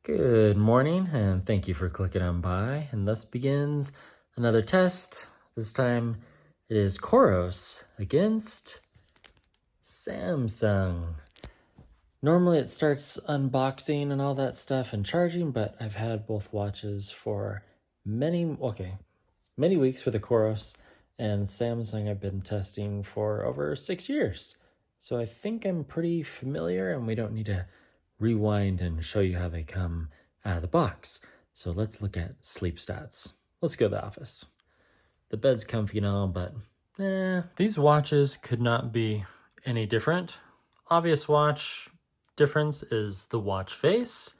Good morning, and thank you for clicking on by. And thus begins another test. This time it is COROS against Samsung. Normally it starts unboxing and all that stuff and charging, but I've had both watches for many weeks for the COROS, and Samsung I've been testing for over 6 years. So I think I'm pretty familiar, and we don't need to rewind and show you how they come out of the box. So let's look at sleep stats. Let's go to the office. The bed's comfy and all, but these watches could not be any different. Obvious watch difference is the watch face.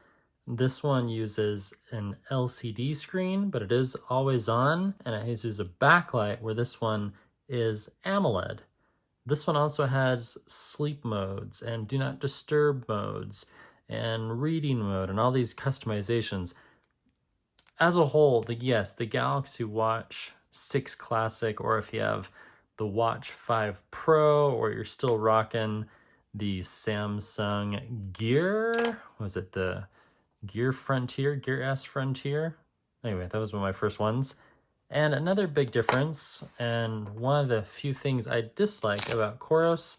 This one uses an LCD screen, but it is always on, and it uses a backlight, where this one is AMOLED. This one also has sleep modes and do not disturb modes and reading mode and all these customizations. As a whole, the Galaxy Watch6 Classic, or if you have the Watch 5 Pro, or you're still rocking the Samsung Gear, was it the Gear S Frontier? Anyway, that was one of my first ones. And another big difference, and one of the few things I dislike about COROS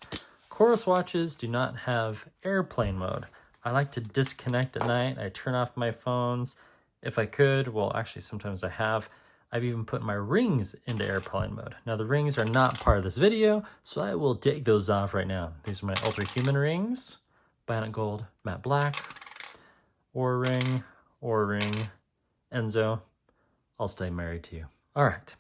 watches do not have airplane mode. I like to disconnect at night. I turn off my phones if I could. Well, actually, sometimes I have. I've even put my rings into airplane mode. Now, the rings are not part of this video, so I will take those off right now. These are my Ultra Human rings, Bionic Gold, Matte Black, Oura Ring, Enzo. I'll stay married to you. All right.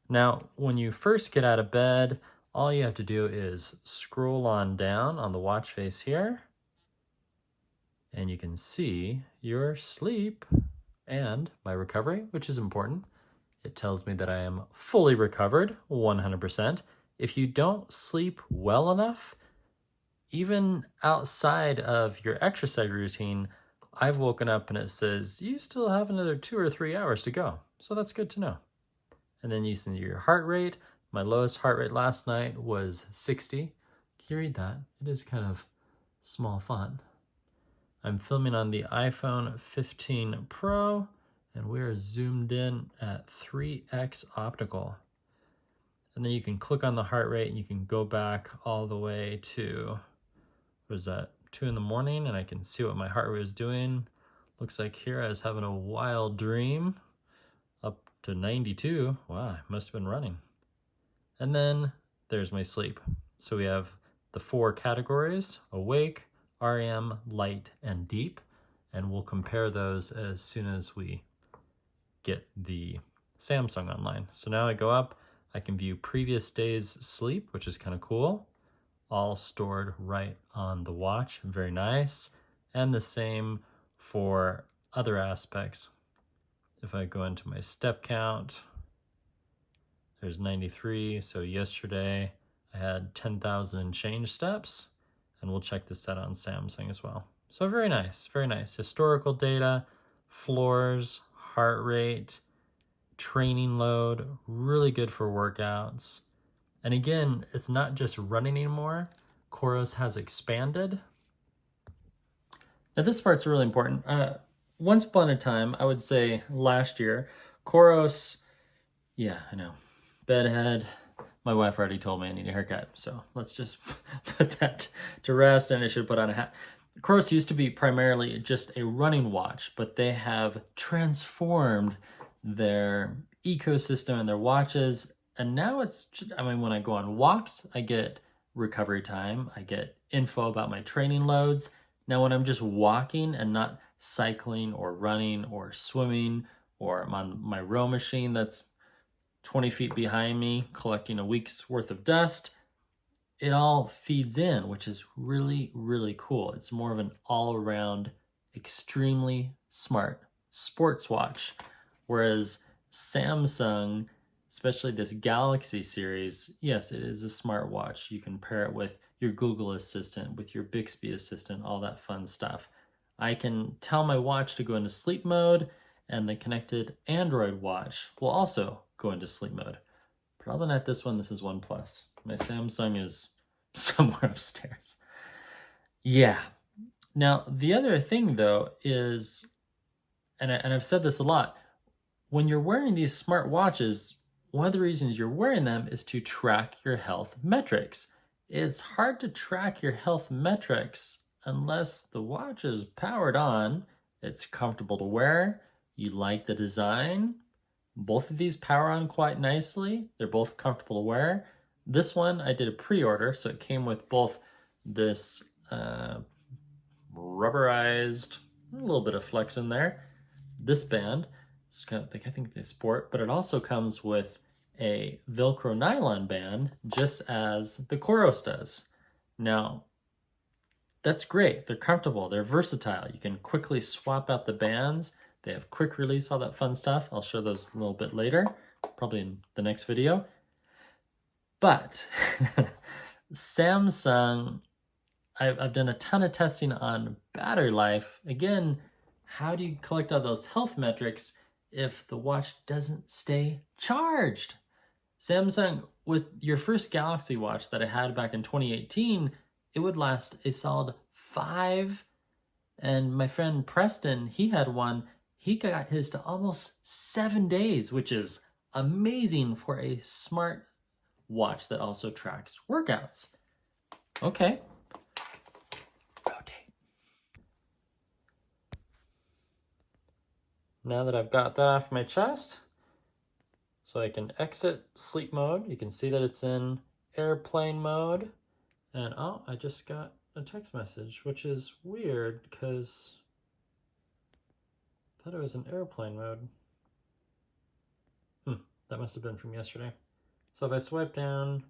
Now, when you first get out of bed, all you have to do is scroll on down on the watch face here, and you can see your sleep and my recovery, which is important. It tells me that I am fully recovered, 100%. If you don't sleep well enough, even outside of your exercise routine, I've woken up and it says, you still have another 2 or 3 hours to go. So that's good to know. And then you see your heart rate. My lowest heart rate last night was 60. Can you read that? It is kind of small font. I'm filming on the iPhone 15 Pro, and we are zoomed in at 3x optical. And then you can click on the heart rate and you can go back all the way to, what is that, 2 in the morning, and I can see what my heart rate was doing. Looks like here I was having a wild dream up to 92. Wow, I must have been running. And then there's my sleep. So we have the 4 categories: awake, REM, light, and deep. And we'll compare those as soon as we get the Samsung online. So now I go up, I can view previous day's sleep, which is kind of cool. All stored right on the watch. Very nice. And the same for other aspects. If I go into my step count, there's 93. So yesterday I had 10,000 and change steps, and we'll check this out on Samsung as well. So very nice, very nice. Historical data, floors, heart rate, training load, really good for workouts. And again, it's not just running anymore. COROS has expanded. Now this part's really important. Once upon a time, I would say last year, COROS, yeah, I know, bedhead. My wife already told me I need a haircut, so let's just put that to rest, and I should put on a hat. COROS used to be primarily just a running watch, but they have transformed their ecosystem and their watches. And now it's, when I go on walks, I get recovery time. I get info about my training loads. Now, when I'm just walking and not cycling or running or swimming, or I'm on my row machine that's 20 feet behind me collecting a week's worth of dust, it all feeds in, which is really, really cool. It's more of an all-around, extremely smart sports watch. Whereas Samsung, especially this Galaxy series, yes, it is a smartwatch. You can pair it with your Google Assistant, with your Bixby Assistant, all that fun stuff. I can tell my watch to go into sleep mode, and the connected Android watch will also go into sleep mode. Probably not this one. This is OnePlus. My Samsung is somewhere upstairs. Yeah. Now, the other thing though is, and I've said this a lot, when you're wearing these smart watches, one of the reasons you're wearing them is to track your health metrics. It's hard to track your health metrics unless the watch is powered on, it's comfortable to wear, you like the design. Both of these power on quite nicely. They're both comfortable to wear. This one I did a pre-order, so it came with both this rubberized, a little bit of flex in there, this band, it's kind of like, I think they sport, but it also comes with a Velcro nylon band, just as the COROS does. Now, that's great. They're comfortable. They're versatile. You can quickly swap out the bands. They have quick release, all that fun stuff. I'll show those a little bit later, probably in the next video. But Samsung, I've done a ton of testing on battery life. Again, how do you collect all those health metrics if the watch doesn't stay charged? Samsung, with your first Galaxy Watch that I had back in 2018, it would last a solid 5. And my friend Preston, he had one, he got his to almost 7 days, which is amazing for a smart watch that also tracks workouts. Okay. Rotate. Now that I've got that off my chest, so I can exit sleep mode. You can see that it's in airplane mode. And oh, I just got a text message, which is weird because I thought it was in airplane mode. That must have been from yesterday. So if I swipe down,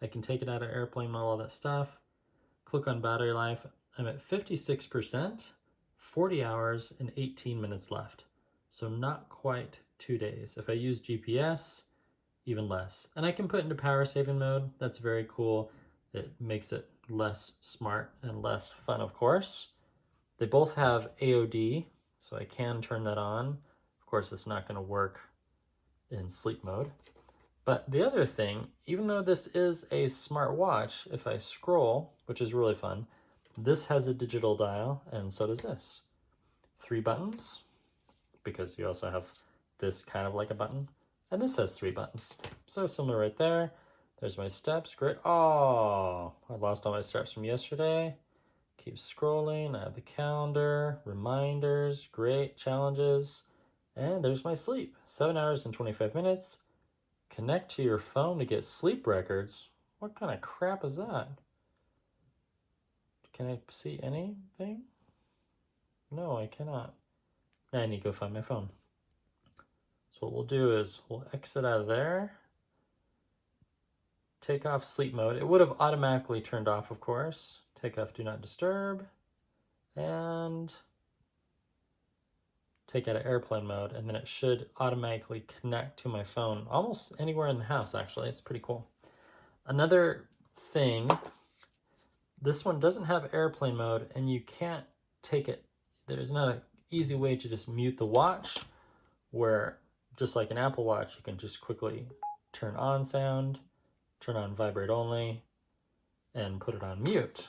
I can take it out of airplane mode, all that stuff. Click on battery life. I'm at 56%, 40 hours and 18 minutes left. So not quite 2 days. If I use GPS, even less. And I can put into power saving mode. That's very cool. It makes it less smart and less fun, of course. They both have AOD, so I can turn that on. Of course, it's not going to work in sleep mode. But the other thing, even though this is a smart watch, if I scroll, which is really fun, this has a digital dial, and so does this. 3 buttons, because you also have this kind of like a button, and this has 3 buttons. So similar right there. There's my steps, great. Oh, I lost all my steps from yesterday. Keep scrolling, I have the calendar, reminders, great, challenges, and there's my sleep, 7 hours and 25 minutes. Connect to your phone to get sleep records. What kind of crap is that? Can I see anything? No, I cannot. Now I need to go find my phone. So what we'll do is we'll exit out of there. Take off sleep mode. It would have automatically turned off, of course. Take off do not disturb. And take out of airplane mode, and then it should automatically connect to my phone almost anywhere in the house, actually. It's pretty cool. Another thing, this one doesn't have airplane mode, and you can't take it. There's not an easy way to just mute the watch, where just like an Apple Watch, you can just quickly turn on sound, turn on vibrate only, and put it on mute.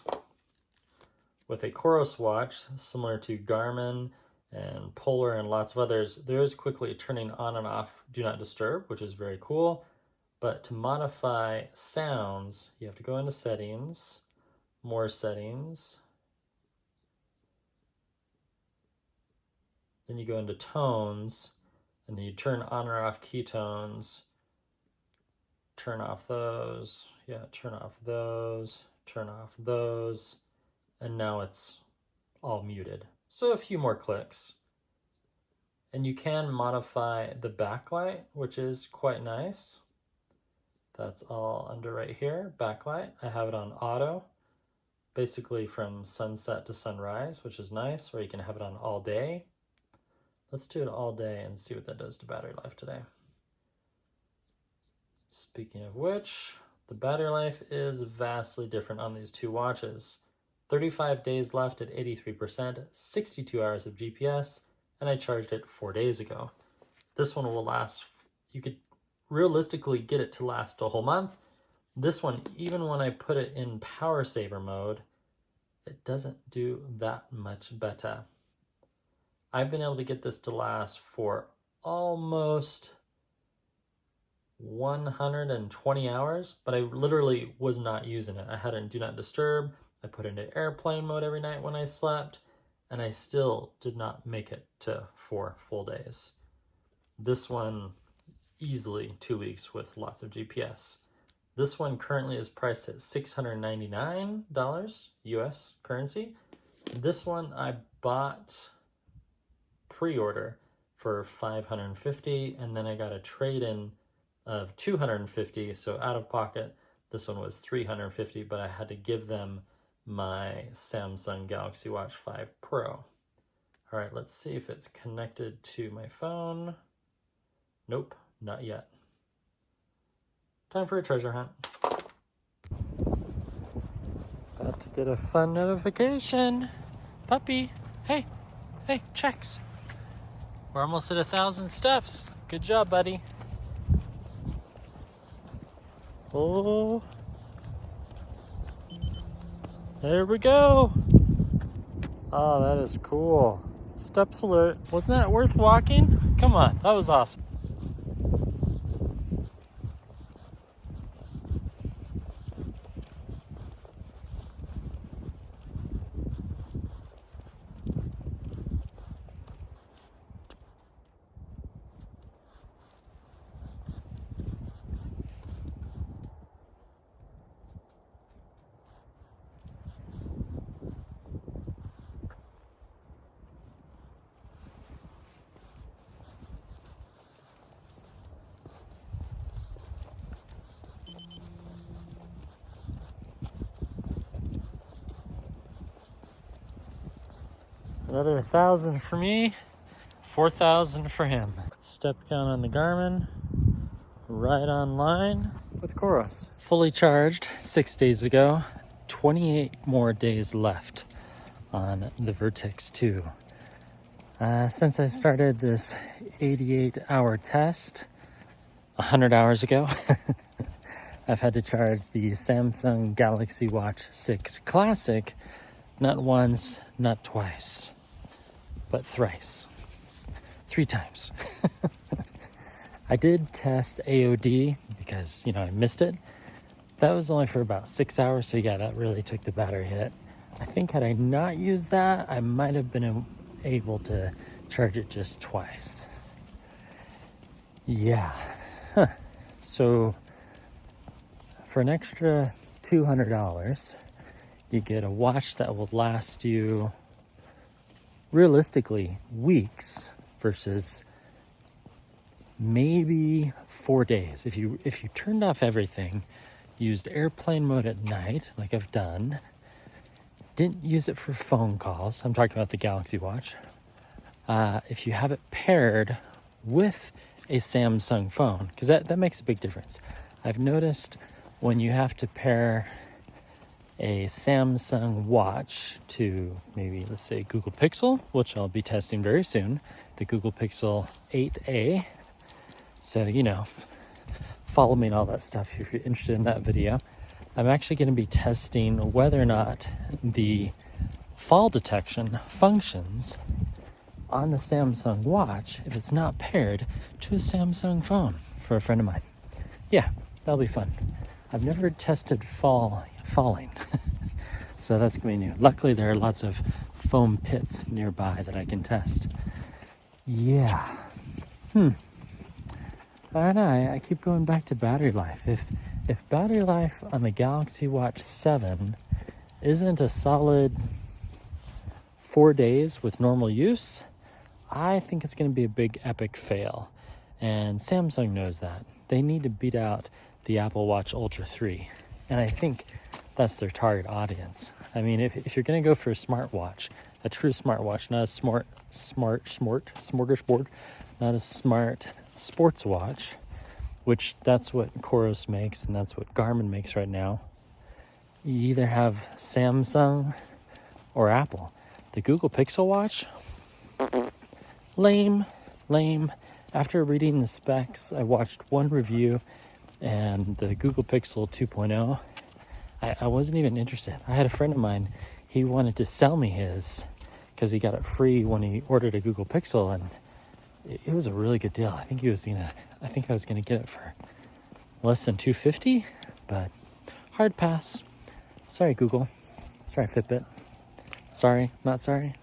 With a COROS watch, similar to Garmin and Polar and lots of others, there is quickly turning on and off do not disturb, which is very cool. But to modify sounds, you have to go into settings, more settings. Then you go into tones, and then you turn on or off keytones. Turn off those, yeah, turn off those, turn off those, and now it's all muted. So a few more clicks. And you can modify the backlight, which is quite nice. That's all under right here, backlight. I have it on auto, basically from sunset to sunrise, which is nice, or you can have it on all day. Let's do it all day and see what that does to battery life today. Speaking of which, the battery life is vastly different on these two watches. 35 days left at 83%, 62 hours of GPS, and I charged it 4 days ago. This one will last, you could realistically get it to last a whole month. This one, even when I put it in power saver mode, it doesn't do that much better. I've been able to get this to last for almost 120 hours, but I literally was not using it. I had it in do not disturb. I put it into airplane mode every night when I slept, and I still did not make it to 4 full days. This one, easily 2 weeks with lots of GPS. This one currently is priced at $699 US currency. This one I bought pre-order for $550, and then I got a trade-in of $250, so out of pocket this one was $350, but I had to give them my Samsung Galaxy Watch 5 Pro. All right, let's see if it's connected to my phone. Nope, not yet. Time for a treasure hunt. About to get a fun notification. Puppy, hey, checks. We're almost at 1,000 steps. Good job, buddy. Oh, there we go. Oh, that is cool. Steps alert. Wasn't that worth walking? Come on, that was awesome. Another 1,000 for me, 4,000 for him. Step count on the Garmin, right online with COROS. Fully charged 6 days ago, 28 more days left on the Vertix 2. Since I started this 88-hour test 100 hours ago, I've had to charge the Samsung Galaxy Watch6 Classic not once, not twice, but thrice. 3 times. I did test AOD because, I missed it. That was only for about 6 hours, so yeah, that really took the battery hit. I think had I not used that, I might have been able to charge it just twice. Yeah. So for an extra $200, you get a watch that will last you realistically weeks versus maybe 4 days. If you turned off everything, used airplane mode at night, like I've done, didn't use it for phone calls, I'm talking about the Galaxy Watch. If you have it paired with a Samsung phone, because that makes a big difference. I've noticed when you have to pair a Samsung watch to maybe, let's say, Google Pixel, which I'll be testing very soon, the Google Pixel 8A. So, follow me and all that stuff if you're interested in that video. I'm actually going to be testing whether or not the fall detection functions on the Samsung watch if it's not paired to a Samsung phone for a friend of mine. Yeah, that'll be fun. I've never tested falling. So that's gonna be new. Luckily there are lots of foam pits nearby that I can test. Yeah. I don't know, I keep going back to battery life. If battery life on the Galaxy Watch 7 isn't a solid 4 days with normal use, I think it's going to be a big epic fail. And Samsung knows that. They need to beat out the Apple Watch Ultra 3. And I think that's their target audience. I mean, if you're going to go for a smartwatch, a true smartwatch, not a smorgasbord, not a smart sports watch, which that's what COROS makes and that's what Garmin makes right now. You either have Samsung or Apple. The Google Pixel watch, lame. After reading the specs, I watched one review and the Google Pixel 2.0, I wasn't even interested. I had a friend of mine, he wanted to sell me his because he got it free when he ordered a Google Pixel, and it was a really good deal. I think I was gonna get it for less than $250, but hard pass. Sorry, Google. Sorry, Fitbit. Sorry, not sorry.